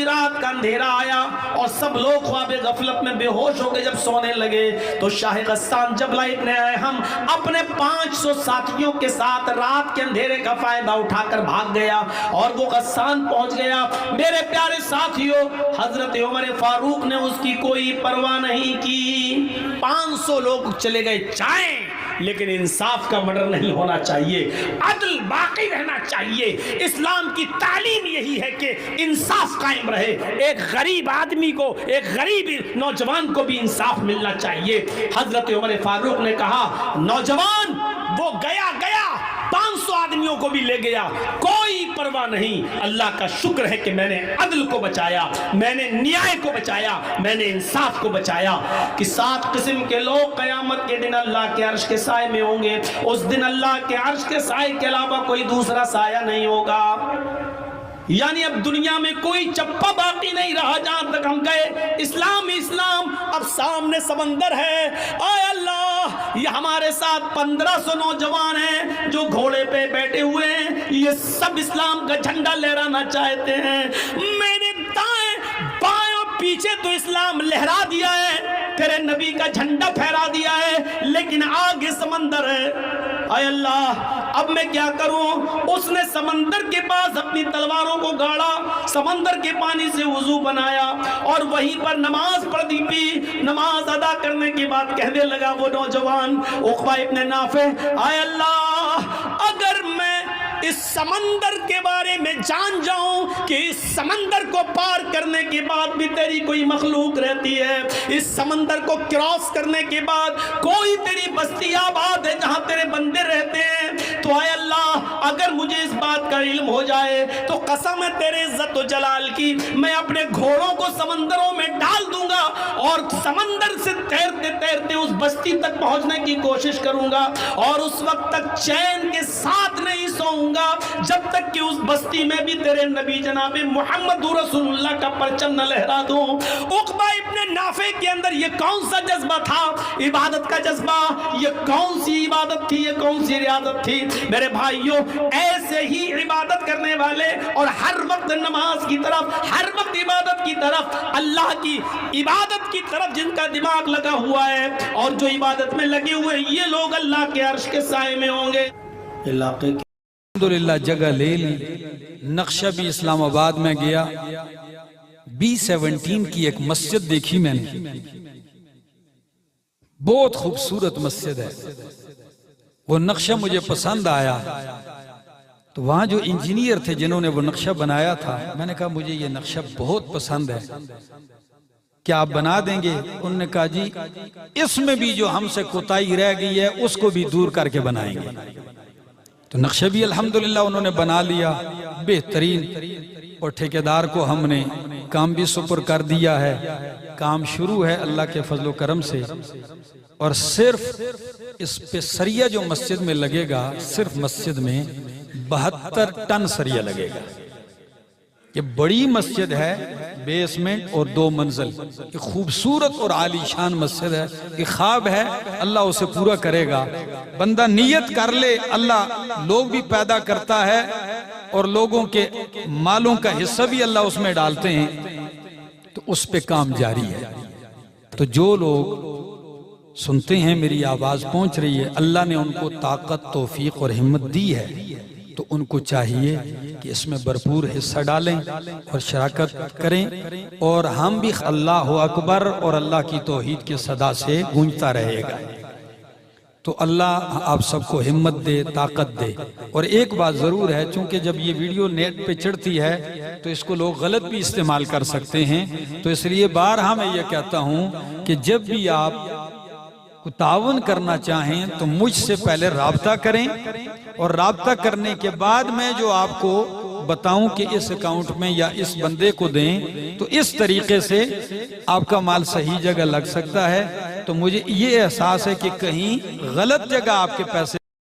रात का अंधेरा आया और सब लोग ख्वाब गफलत में बेहोश हो गए। जब सोने लगे तो शाह गस्सान जबला इब्न हम अपने 500 साथियों के साथ रात के अंधेरे का फायदा उठाकर भाग गया और वो गस्सान पहुंच गया। मेरे प्यारे साथियों, हजरत उमर फारूक ने उसकी कोई परवाह नहीं की। 500 लोग चले गए चाहे, लेकिन इंसाफ का मर्डर नहीं होना चाहिए, अदल बाकी रहना चाहिए। इस्लाम की तालीम यही है कि इंसाफ कायम रहे। एक गरीब आदमी को, एक गरीब नौजवान को भी इंसाफ मिलना चाहिए। हजरत उमर फारूक ने कहा, नौजवान वो गया 500 आदमियों को भी ले गया, कोई परवाह नहीं। अल्लाह का शुक्र है कि मैंने अदल को बचाया, मैंने न्याय को बचाया, मैंने इंसाफ को बचाया। कि 7 किस्म के लोग कयामत के दिन अल्लाह के अर्श के साए में होंगे। उस दिन अल्लाह के अर्श के साए के अलावा कोई दूसरा साया नहीं होगा। यानी अब दुनिया में कोई चप्पा बाकी नहीं रहा जहां तक हम गए। इस्लाम अब सामने समंदर है। आय अल्लाह, ये हमारे साथ 1500 नौजवान हैं जो घोड़े पे बैठे हुए हैं, ये सब इस्लाम का झंडा लहराना चाहते हैं। मैंने दाएं बाएं और पीछे तो इस्लाम लहरा दिया है, तेरे नबी का झंडा फहरा दिया है, लेकिन आगे समंदर है। आय अल्लाह, अब मैं क्या करूं? उसने समंदर के पास अपनी तलवारों को गाड़ा, समंदर के पानी से वुजू बनाया और वहीं पर नमाज पढ़ दी। नमाज अदा करने के बाद कहने लगा वो नौजवान उक़बा इब्न नाफ़े, आय अल्लाह, अगर मैं इस समंदर के बारे में जान जाऊं कि इस समंदर को पार करने के बाद भी तेरी कोई मखलूक रहती है, इस समंदर को क्रॉस करने के बाद कोई तेरी बस्ती आबाद है जहां तेरे बंदे रहते हैं, तो आय अल्लाह, अगर मुझे इस बात का इल्म हो जाए तो कसम है तेरे इज्जत व जलाल की, मैं अपने घोड़ों को समंदरों में डाल दूंगा और समंदर से तैरते तैरते उस बस्ती तक पहुंचने की कोशिश करूंगा और उस वक्त तक चैन के साथ नहीं सोऊंगा जब तक कि उस बस्ती में भी तेरे नबी जनाबे मोहम्मद रसूलुल्लाह का परचम न लहरा दूं। उक़बा इब्न नाफ़े के अंदर ये कौन सा जज्बा था? इबादत का जज्बा। ये कौन सी इबादत थी? ये कौन सी रियादत थी? मेरे भाइयों, ऐसे ही इबादत करने वाले और हर वक्त नमाज की तरफ, हर वक्त इबादत की तरफ, अल्लाह की इबादत की तरफ जिनका दिमाग लगा हुआ है और जो इबादत में लगे हुए, ये लोग अल्लाह के अर्श के साए में होंगे। इलाके अल्हम्दुलिल्लाह जगह ले ली। नक्शा भी इस्लामाबाद में गया, B17 की एक मस्जिद देखी मैंने, बहुत खूबसूरत मस्जिद है। वो नक्शा मुझे पसंद आया तो वहां जो इंजीनियर थे जिन्होंने वो नक्शा बनाया था, मैंने कहा मुझे ये नक्शा बहुत पसंद है, क्या आप बना देंगे? उन्होंने कहा जी इसमें भी जो हमसे कोताही रह गई है उसको भी दूर करके बनाएंगे। तो नक्शा भी अल्हम्दुलिल्लाह उन्होंने बना लिया बेहतरीन, और ठेकेदार को हमने काम भी सुपुर कर दिया है। काम शुरू है अल्लाह के फजलो करम से, और सिर्फ इस पे सरिया जो मस्जिद में लगेगा, सिर्फ मस्जिद में 72 टन सरिया लगेगा। ये बड़ी मस्जिद है, बेसमेंट और 2 मंजिल, ये खूबसूरत और आलीशान मस्जिद है। ये ख्वाब है, अल्लाह उसे पूरा करेगा। बंदा नियत कर ले, अल्लाह लोग भी पैदा करता है और लोगों के मालों का हिस्सा भी अल्लाह उसमें डालते हैं, तो उस पे काम जारी है। तो जो लोग सुनते हैं मेरी आवाज पहुंच रही है, अल्लाह ने उनको ताकत, तौफीक और हिम्मत दी है, तो उनको चाहिए कि इसमें भरपूर हिस्सा डालें और शराकत करें, और हम भी अल्लाह अकबर और अल्लाह की तौहीद की सदा से गूंजता रहेगा। तो अल्लाह आप सबको हिम्मत दे, ताकत दे। और एक बात जरूर है, चूंकि जब ये वीडियो नेट पे चढ़ती है तो इसको लोग गलत भी इस्तेमाल कर सकते हैं, तो इसलिए बारहा मैं ये कहता हूं कि जब भी आप तावन करना चाहें तो मुझसे पहले राब्ता करें, और राब्ता करने के बाद मैं जो आपको बताऊं कि इस अकाउंट में या इस बंदे को दें, तो इस तरीके से आपका माल सही जगह लग सकता है। तो मुझे ये एहसास है कि कहीं गलत जगह आपके पैसे